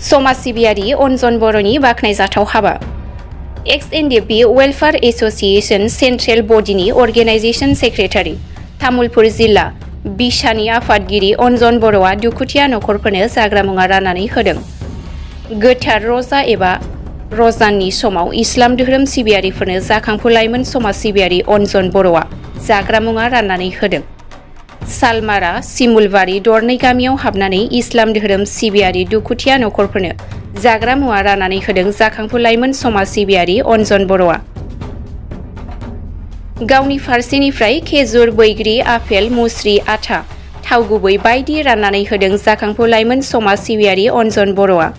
समाज सिबियारि अन्जन बर'नि बाख्नायजाथाव हाबा। XNDP वेलफेयार एसोसिएशन सेन्ट्रेल बडिनि अर्गेनाइजेशन सेक्रेटारि तामुलपुर जिल्ला बिसानि आफादगिरि अन्जन बर'आ दुखुथिया नखरफोरनो जाग्रा मुवा राननानै होदों। गोथार रजा एबा रजाननि समाव इस्लाम धोरोम सिबियारिफोरनो जाखांफु लाइमोन समाज सिबियारि अन्जन बर'आ जाग्रा मुवा राननानै होदों। सालमारा सिमुलबारि दरनै गामियाव हाबनानै इस्लाम धोरोम सिबियारि दुखुथिया नखरफोरनो जाग्रा मुवा राननानै होदों जाखांफु लाइमोन समाज सिबियारि अन्जन बर'आ। गावनि फारसेनिफ्राय खेजुर, बैग्रि, आपेल, मुस्रि, आथा, थाव गुबै बायदि राननानै होदों जाखांफु लाइमोन समाज सिबियारि अन्जन बर'आ।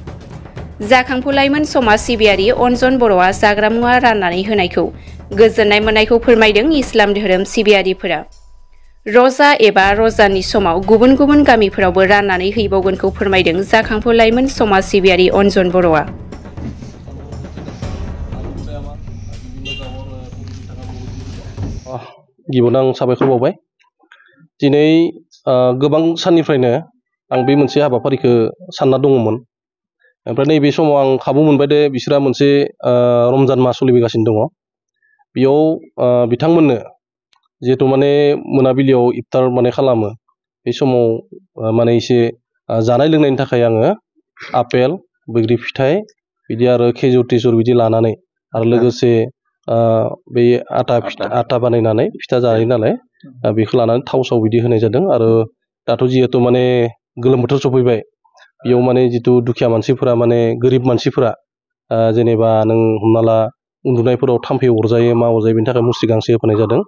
जाखांफु लाइमोन समाज सिबियारि अन्जन बर'आ जाग्रा मुवा राननानै होनायखौ गोजोननाय मोननायखौ फोरमायदों इस्लाम धोरोम सिबियारिफोरा। रजा एबा रजाननि समाव गुबुन गुबुन गामिफोरावबो राननानै हैबावगोनखौ फोरमायदों जाखांफु लाइमोन समाज सिबियारि अन्जन बर'आ। गिबियावनो आं साबायखर बावबाय। दिनै गोबां साननिफ्रायनो आं बे मोनसे हाबाफारिखौ सानना दङमोन। ओमफ्राय नैबे समाव आं खाबु मोनबाय दे बिसोरहा मोनसे रमजान मास सोलिगासिनो दङ। बेयाव बिथांमोननो जिहेतु माने मोनाबिलियाव इफ्तार माने खालामो, बे समाव माने एसे जानाय लोंनायनि थाखाय आङो आपेल, बैग्रि फिथाइ बिदि आरो खेजुर तेजुर बिदि लानानै आरो लोगोसे बे आटा बानायनानै फिथा जायो नालाय बेखौ लानानै थाव साव बिदि होनाय जादों। आरो दाथ' जिहेतु माने गोलोम बोथोर सफैबाय, बेयाव माने जिथु दुखिया मानसिफोरा माने गोरिब मानसिफोरा जेनेबा नों हमना ला उन्दुनायफोराव थाम्फै अरजायो मा अरजायो बेनि थाखाय मुस्रि गांसे होफानाय जादों।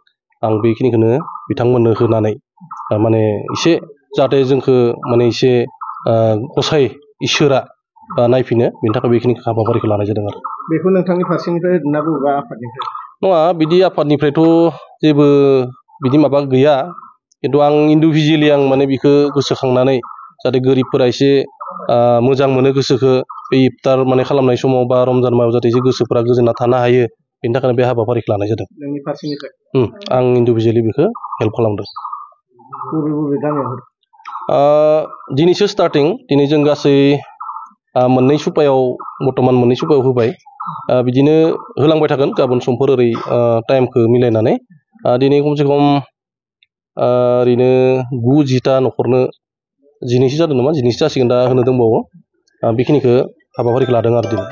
आं बेखिनिखौनो बिथांमोननो होनानै माने एसे जाहाथे जोंखौ माने एसे गसाइ इसोरा नायफिनो बेनि थाखाय बेखिनि हाबाफारिखौ लानाय जादों। आरो बेखौ नोंथांनि फारसेनिफ्राय ना बबेबा आफादनिफ्राय? नङा, बिदि आफादनिफ्रायथ' जेबो बिदि माबा गैया, खिन्थु आं इन्डिभिजुवेलि आं माने बेखौ गोसोखांनानै जाहाथे गोरिबफोरा एसे मोजां मोनो गोसोखौ बे इफ्तार माने खालामनाय समाव बा रमजान मायाव जाहाथे एसे गोसोफोरा गोजोनना थानो हायो, बेनि थाखायनो बे हाबाफारिखौ लानाय जादों। नोंनि फारसेनिफ्राय? आं इन्डिभिजुवेलि बेखौ हेल्प खालामदों। बबे बबे गामियाव? दिनैसो स्टार्टिं। दिनै जों गासै मोननै सुपायाव बर्थमान मोननै सुपायाव होबाय। बिदिनो होलांबाय थागोन गाबोन समफोर ओरै टाइमखौ मिलायनानै। दिनै खमसे खम ओरैनो 9-10टा न'खरनो 12सो जादों नामा, 12सो जासिगोन, दा होनो दंबावो। बेखिनिखौ हाबाफारिखौ लादों आरो दिनै।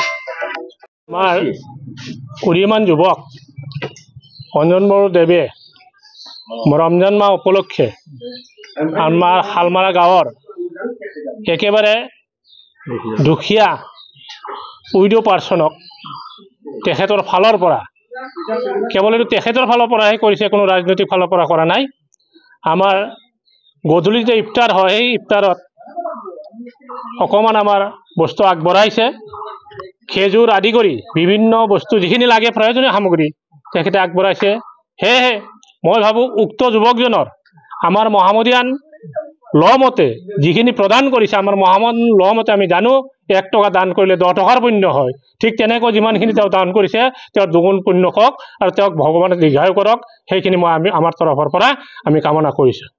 আমাৰ উদীয়মান যুৱক অঞ্জন বৰদেৱে ৰমজান মাহ উপলক্ষে আমাৰ শালমাৰা গাঁৱৰ একেবাৰে দুখীয়া উইডো পাৰ্চনক তেখেতৰ ফালৰ পৰা, কেৱল এইটো তেখেতৰ ফালৰ পৰাহে কৰিছে, কোনো ৰাজনৈতিক ফালৰ পৰা কৰা নাই। আমাৰ গধূলি যে ইফতাৰ হয়, সেই ইফতাৰত অকণমান আমাৰ বস্তু আগবঢ়াইছে। খেজুৰ আদি কৰি বিভিন্ন বস্তু যিখিনি লাগে প্ৰয়োজনীয় সামগ্ৰী তেখেতে আগবঢ়াইছে। সেয়েহে মই ভাবোঁ উক্ত যুৱকজনৰ আমাৰ মহামদিয়ান ল মতে যিখিনি প্ৰদান কৰিছে, আমাৰ মহামদ ল মতে আমি জানো 1 টকা দান কৰিলে 10 টকাৰ পুণ্য হয়। ঠিক তেনেকৈ যিমানখিনি তেওঁ দান কৰিছে তেওঁৰ দুগুণ পুণ্য হওক আৰু তেওঁক ভগৱানে দীৰ্ঘায়ু কৰক, সেইখিনি মই আমাৰ তৰফৰ পৰা আমি কামনা কৰিছোঁ।